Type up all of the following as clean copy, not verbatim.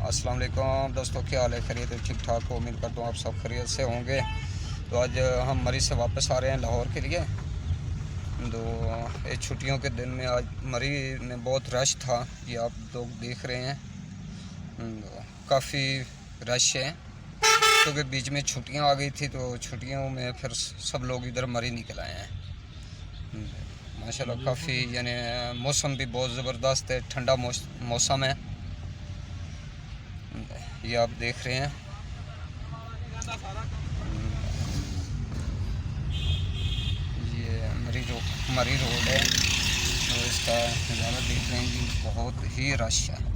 अस्सलाम वालेकुम दोस्तों, क्या हाल है? खैरियत? ठीक ठाक हो? उम्मीद करता हूँ आप सब खैरियत से होंगे। तो आज हम मरी से वापस आ रहे हैं लाहौर के लिए। तो ये छुट्टियों के दिन में आज मरी में बहुत रश था, ये आप लोग देख रहे हैं। काफ़ी रश है क्योंकि बीच में छुट्टियां आ गई थी, तो छुट्टियों में फिर सब लोग इधर मरी निकल आए हैं। माशाल्लाह काफ़ी यानी मौसम भी बहुत ज़बरदस्त है, ठंडा मौसम है। ये आप देख रहे हैं। ये मरी रोड है, तो इसका नज़ारा देख रहे हैं कि बहुत ही रश है।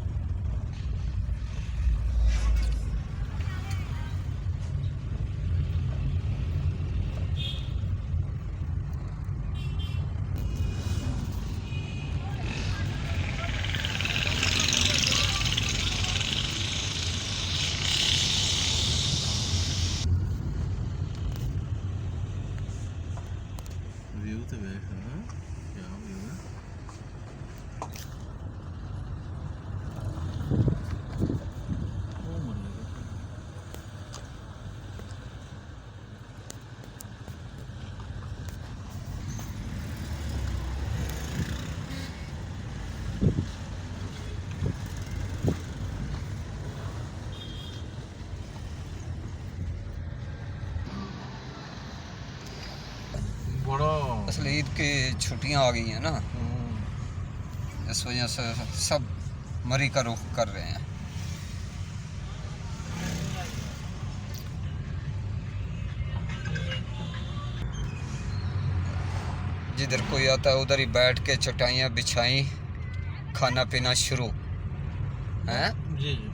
व्यू तो देख रहा है, क्या व्यू है। असल ईद की छुट्टियां आ गई हैं ना, इस वजह से सब मरी का रुख कर रहे हैं। जिधर कोई आता है उधर ही बैठ के चटाइयाँ बिछाई, खाना पीना शुरू है। जी जी।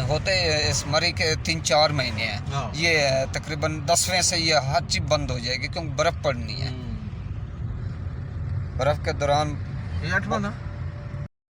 होते इस मरी के 3-4 महीने हैं। ये तकरीबन 10वें से ये हर चीज़ बंद हो जाएगी क्योंकि बर्फ़ पड़नी है। बर्फ़ के दौरान ये 8वां ना